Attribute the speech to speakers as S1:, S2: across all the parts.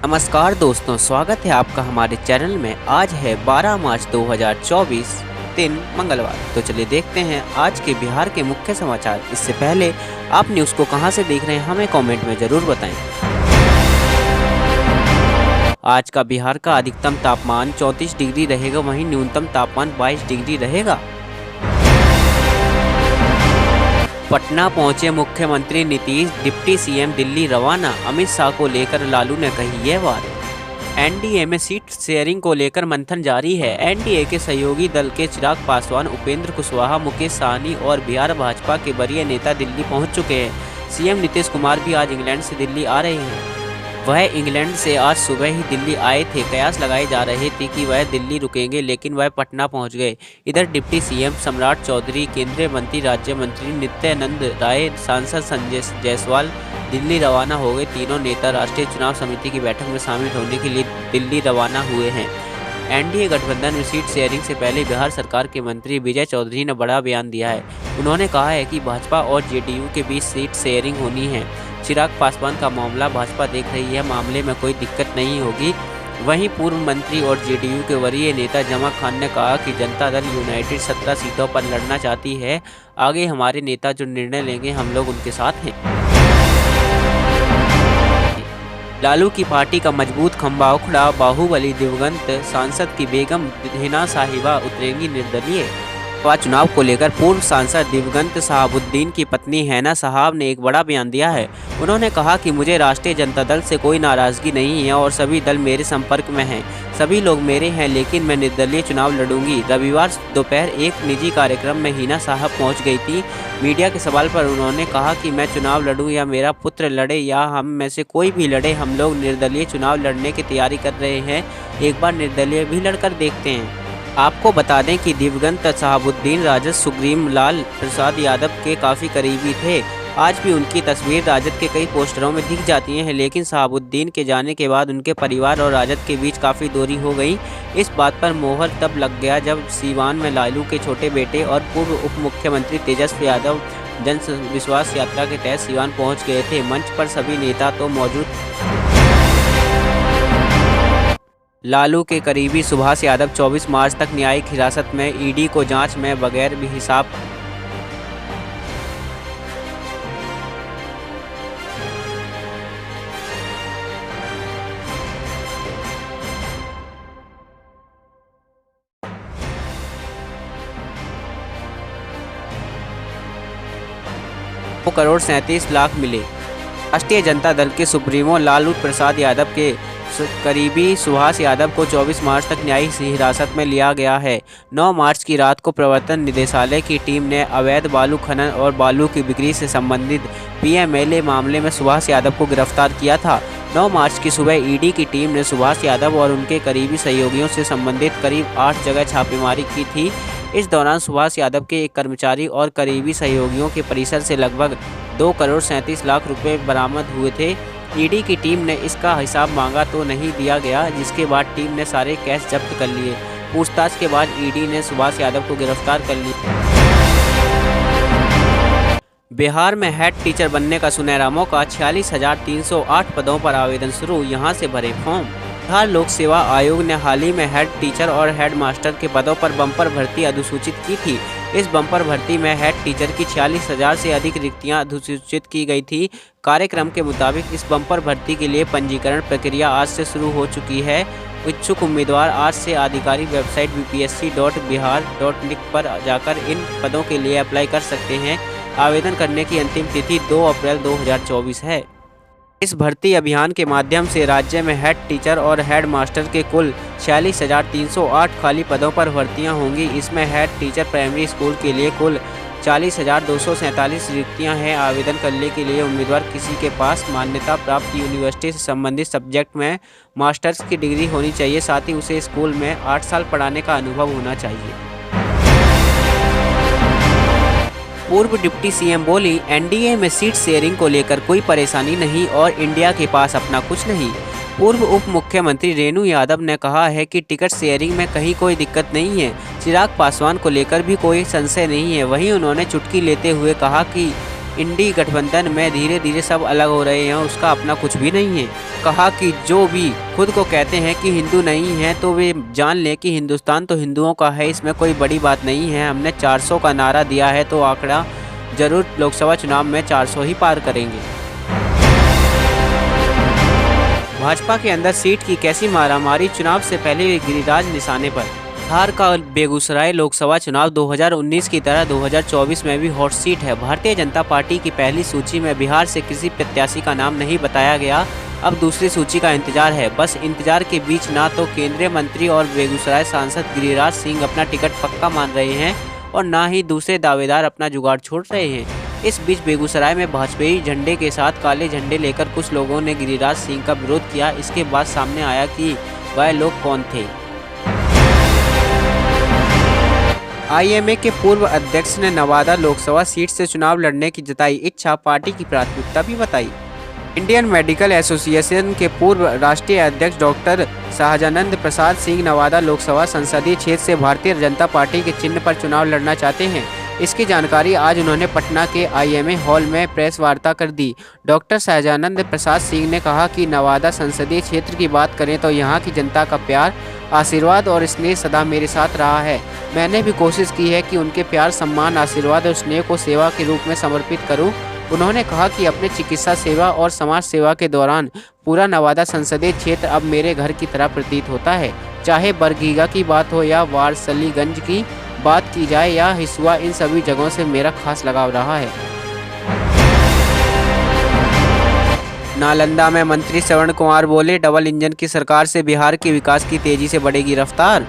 S1: नमस्कार दोस्तों, स्वागत है आपका हमारे चैनल में। आज है 12 मार्च 2024 दिन मंगलवार। तो चलिए देखते हैं आज के बिहार के मुख्य समाचार। इससे पहले आप न्यूज़ को कहां से देख रहे हैं हमें कमेंट में ज़रूर बताएं। आज का बिहार का अधिकतम तापमान 34 डिग्री रहेगा, वहीं न्यूनतम तापमान 22 डिग्री रहेगा। पटना पहुंचे मुख्यमंत्री नीतीश, डिप्टी सीएम दिल्ली रवाना। अमित शाह को लेकर लालू ने कही यह बात। एनडीए में सीट शेयरिंग को लेकर मंथन जारी है। एनडीए के सहयोगी दल के चिराग पासवान, उपेंद्र कुशवाहा, मुकेश सहनी और बिहार भाजपा के वरीय नेता दिल्ली पहुंच चुके हैं। सीएम नीतीश कुमार भी आज इंग्लैंड से दिल्ली आ रहे हैं। वह इंग्लैंड से आज सुबह ही दिल्ली आए थे। कयास लगाए जा रहे थे कि वह दिल्ली रुकेंगे, लेकिन वह पटना पहुंच गए। इधर डिप्टी सीएम सम्राट चौधरी, केंद्रीय मंत्री राज्य मंत्री नित्यानंद राय, सांसद संजय जायसवाल दिल्ली रवाना हो गए। तीनों नेता राष्ट्रीय चुनाव समिति की बैठक में शामिल होने के लिए दिल्ली रवाना हुए हैं। एनडीए गठबंधन में सीट शेयरिंग से पहले बिहार सरकार के मंत्री विजय चौधरी ने बड़ा बयान दिया है। उन्होंने कहा है कि भाजपा और जेडीयू के बीच सीट शेयरिंग होनी है। चिराग पासवान का मामला भाजपा देख रही है, मामले में कोई दिक्कत नहीं होगी। वहीं पूर्व मंत्री और जेडीयू के वरीय नेता जमा खान ने कहा कि जनता दल यूनाइटेड 17 सीटों पर लड़ना चाहती है। आगे हमारे नेता जो निर्णय लेंगे हम लोग उनके साथ हैं। लालू की पार्टी का मजबूत खंभा उखड़ा, बाहुबली दिवंगत सांसद की बेगम हिना साहिबा उतरेंगी निर्दलीय। चुनाव को लेकर पूर्व सांसद दिवंगत शहाबुद्दीन की पत्नी हैना साहब ने एक बड़ा बयान दिया है। उन्होंने कहा कि मुझे राष्ट्रीय जनता दल से कोई नाराजगी नहीं है और सभी दल मेरे संपर्क में हैं। सभी लोग मेरे हैं, लेकिन मैं निर्दलीय चुनाव लड़ूंगी। रविवार दोपहर एक निजी कार्यक्रम में हिना साहब पहुंच गई थी। मीडिया के सवाल पर उन्होंने कहा कि मैं चुनाव लड़ूं या मेरा पुत्र लड़े या हम में से कोई भी लड़े, हम लोग निर्दलीय चुनाव लड़ने की तैयारी कर रहे हैं। एक बार निर्दलीय भी लड़कर देखते हैं। आपको बता दें कि दिवंगत शहाबुद्दीन राजद सुग्रीव लाल प्रसाद यादव के काफ़ी करीबी थे। आज भी उनकी तस्वीर राजद के कई पोस्टरों में दिख जाती है, लेकिन शहाबुद्दीन के जाने के बाद उनके परिवार और राजद के बीच काफ़ी दूरी हो गई। इस बात पर मोहर तब लग गया जब सीवान में लालू के छोटे बेटे और पूर्व उप मुख्यमंत्री तेजस्वी यादव जन विश्वास यात्रा के तहत सीवान पहुँच गए थे। मंच पर सभी नेता तो मौजूद। लालू के करीबी सुभाष यादव 24 मार्च तक न्यायिक हिरासत में। ईडी को जांच में बगैर भी हिसाब करोड़ 37 लाख मिले। राष्ट्रीय जनता दल के सुप्रीमो लालू प्रसाद यादव के करीबी सुभाष यादव को 24 मार्च तक न्यायिक हिरासत में लिया गया है। 9 मार्च की रात को प्रवर्तन निदेशालय की टीम ने अवैध बालू खनन और बालू की बिक्री से संबंधित पीएमएलए मामले में सुभाष यादव को गिरफ्तार किया था। 9 मार्च की सुबह ईडी की टीम ने सुभाष यादव और उनके करीबी सहयोगियों से संबंधित करीब 8 जगह छापेमारी की थी। इस दौरान सुभाष यादव के एक कर्मचारी और करीबी सहयोगियों के परिसर से लगभग 2 करोड़ 37 लाख रुपए बरामद हुए थे। ईडी की टीम ने इसका हिसाब मांगा तो नहीं दिया गया, जिसके बाद टीम ने सारे कैश जब्त कर लिए। पूछताछ के बाद ईडी ने सुभाष यादव को गिरफ्तार कर लिया। बिहार में हेड टीचर बनने का सुनहरा मौका, 46,308 पदों पर आवेदन शुरू, यहां से भरे फॉर्म। बिहार लोक सेवा आयोग ने हाल ही में हेड टीचर और हेड मास्टर के पदों पर बम्पर भर्ती अधिसूचित की थी। इस बम्पर भर्ती में हेड टीचर की 46,000 से अधिक रिक्तियां अधिसूचित की गई थी। कार्यक्रम के मुताबिक इस बम्पर भर्ती के लिए पंजीकरण प्रक्रिया आज से शुरू हो चुकी है। इच्छुक उम्मीदवार आज से आधिकारिक वेबसाइट bpsc.bihar.nic पर जाकर इन पदों के लिए अप्लाई कर सकते हैं। आवेदन करने की अंतिम तिथि 2 अप्रैल 2024 है। इस भर्ती अभियान के माध्यम से राज्य में हेड टीचर और हेड मास्टर के कुल 46,308 खाली पदों पर भर्तियां होंगी। इसमें हेड टीचर प्राइमरी स्कूल के लिए कुल 40,247 रिक्तियां हैं। आवेदन करने के लिए उम्मीदवार किसी के पास मान्यता प्राप्त यूनिवर्सिटी से संबंधित सब्जेक्ट में मास्टर्स की डिग्री होनी चाहिए। साथ ही उसे स्कूल में 8 साल पढ़ाने का अनुभव होना चाहिए। पूर्व डिप्टी सीएम बोली, एनडीए में सीट शेयरिंग को लेकर कोई परेशानी नहीं और इंडिया के पास अपना कुछ नहीं। पूर्व उप मुख्यमंत्री रेणु यादव ने कहा है कि टिकट शेयरिंग में कहीं कोई दिक्कत नहीं है। चिराग पासवान को लेकर भी कोई संशय नहीं है। वहीं उन्होंने चुटकी लेते हुए कहा कि इंडी गठबंधन में धीरे धीरे सब अलग हो रहे हैं, उसका अपना कुछ भी नहीं है। कहा कि जो भी खुद को कहते हैं कि हिंदू नहीं हैं तो वे जान लें कि हिंदुस्तान तो हिंदुओं का है, इसमें कोई बड़ी बात नहीं है। हमने 400 का नारा दिया है तो आंकड़ा जरूर लोकसभा चुनाव में 400 ही पार करेंगे। भाजपा के अंदर सीट की कैसी मारामारी, चुनाव से पहले गिरिराज निशाने पर। बिहार का बेगूसराय लोकसभा चुनाव 2019 की तरह 2024 में भी हॉट सीट है। भारतीय जनता पार्टी की पहली सूची में बिहार से किसी प्रत्याशी का नाम नहीं बताया गया, अब दूसरी सूची का इंतजार है। बस इंतजार के बीच ना तो केंद्रीय मंत्री और बेगूसराय सांसद गिरिराज सिंह अपना टिकट पक्का मान रहे हैं और ना ही दूसरे दावेदार अपना जुगाड़ छोड़ रहे हैं। इस बीच बेगूसराय में भाजपाई झंडे के साथ काले झंडे लेकर कुछ लोगों ने गिरिराज सिंह का विरोध किया। इसके बाद सामने आया कि वह लोग कौन थे। आईएमए के पूर्व अध्यक्ष ने नवादा लोकसभा सीट से चुनाव लड़ने की जताई इच्छा, पार्टी की प्राथमिकता भी बताई। इंडियन मेडिकल एसोसिएशन के पूर्व राष्ट्रीय अध्यक्ष डॉक्टर शाहजानंद प्रसाद सिंह नवादा लोकसभा संसदीय क्षेत्र से भारतीय जनता पार्टी के चिन्ह पर चुनाव लड़ना चाहते हैं। इसकी जानकारी आज उन्होंने पटना के आईएमए हॉल में प्रेस वार्ता कर दी। डॉक्टर शाहजानंद प्रसाद सिंह ने कहा कि नवादा संसदीय क्षेत्र की बात करें तो यहाँ की जनता का प्यार, आशीर्वाद और स्नेह सदा मेरे साथ रहा है। मैंने भी कोशिश की है कि उनके प्यार, सम्मान, आशीर्वाद और स्नेह को सेवा के रूप में समर्पित करूं। उन्होंने कहा कि अपने चिकित्सा सेवा और समाज सेवा के दौरान पूरा नवादा संसदीय क्षेत्र अब मेरे घर की तरह प्रतीत होता है। चाहे बरगीगा की बात हो या वारसलीगंज की बात की जाए या हिसुआ, इन सभी जगहों से मेरा खास लगाव रहा है। नालंदा में मंत्री श्रवण कुमार बोले, डबल इंजन की सरकार से बिहार के विकास की तेजी से बढ़ेगी रफ्तार।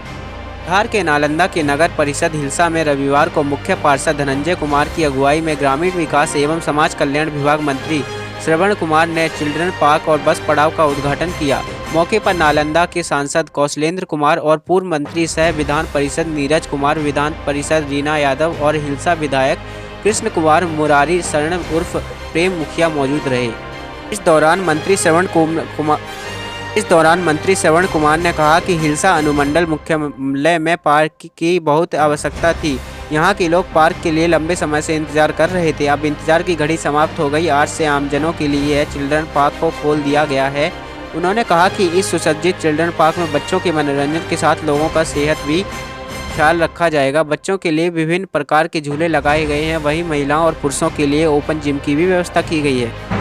S1: बिहार के नालंदा के नगर परिषद हिलसा में रविवार को मुख्य पार्षद धनंजय कुमार की अगुवाई में ग्रामीण विकास एवं समाज कल्याण विभाग मंत्री श्रवण कुमार ने चिल्ड्रन पार्क और बस पड़ाव का उद्घाटन किया। मौके पर नालंदा के सांसद कौशलेंद्र कुमार और पूर्व मंत्री सह विधान परिषद नीरज कुमार, विधान परिषद रीना यादव और हिलसा विधायक कृष्ण कुमार मुरारी शरण उर्फ प्रेम मुखिया मौजूद रहे। इस दौरान मंत्री श्रवण कुमार ने कहा कि हिलसा अनुमंडल मुख्यालय में पार्क की बहुत आवश्यकता थी। यहाँ के लोग पार्क के लिए लंबे समय से इंतजार कर रहे थे। अब इंतजार की घड़ी समाप्त हो गई। आज से आमजनों के लिए चिल्ड्रन पार्क को खोल दिया गया है। उन्होंने कहा कि इस सुसज्जित चिल्ड्रन पार्क में बच्चों के मनोरंजन के साथ लोगों का सेहत भी ख्याल रखा जाएगा। बच्चों के लिए विभिन्न प्रकार के झूले लगाए गए हैं, वहीं महिलाओं और पुरुषों के लिए ओपन जिम की भी व्यवस्था की गई है।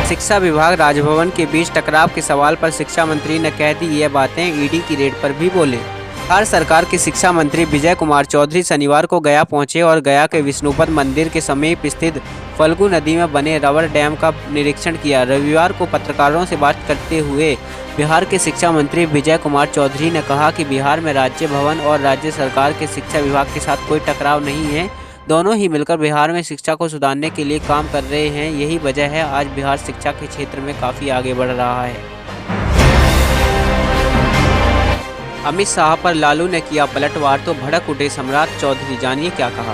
S1: शिक्षा विभाग राजभवन के बीच टकराव के सवाल पर शिक्षा मंत्री ने कह दी ये बातें, ईडी की रेड पर भी बोले। बिहार सरकार के शिक्षा मंत्री विजय कुमार चौधरी शनिवार को गया पहुंचे और गया के विष्णुपद मंदिर के समीप स्थित फल्गु नदी में बने रबर डैम का निरीक्षण किया। रविवार को पत्रकारों से बात करते हुए बिहार के शिक्षा मंत्री विजय कुमार चौधरी ने कहा कि बिहार में राज्य भवन और राज्य सरकार के शिक्षा विभाग के साथ कोई टकराव नहीं है। दोनों ही मिलकर बिहार में शिक्षा को सुधारने के लिए काम कर रहे हैं। यही वजह है आज बिहार शिक्षा के क्षेत्र में काफ़ी आगे बढ़ रहा है। अमित शाह पर लालू ने किया पलटवार तो भड़क उठे सम्राट चौधरी, जानिए क्या कहा।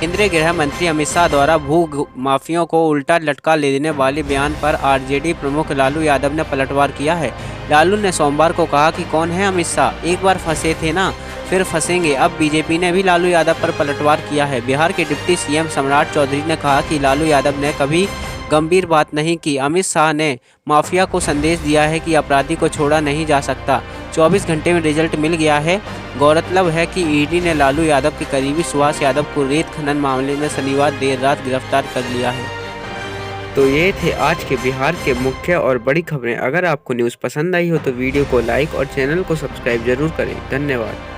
S1: केंद्रीय गृह मंत्री अमित शाह द्वारा भू माफियों को उल्टा लटका लेने वाले बयान पर आरजेडी प्रमुख लालू यादव ने पलटवार किया है। लालू ने सोमवार को कहा कि कौन है अमित शाह, एक बार फंसे थे ना, फिर फंसेंगे। अब बीजेपी ने भी लालू यादव पर पलटवार किया है। बिहार के डिप्टी सीएम सम्राट चौधरी ने कहा कि लालू यादव ने कभी गंभीर बात नहीं की। अमित शाह ने माफिया को संदेश दिया है कि अपराधी को छोड़ा नहीं जा सकता। 24 घंटे में रिजल्ट मिल गया है। गौरतलब है कि ईडी ने लालू यादव के करीबी सुभाष यादव को रेत खनन मामले में शनिवार देर रात गिरफ्तार कर लिया है। तो ये थे आज के बिहार के मुख्य और बड़ी खबरें। अगर आपको न्यूज़ पसंद आई हो तो वीडियो को लाइक और चैनल को सब्सक्राइब जरूर करें। धन्यवाद।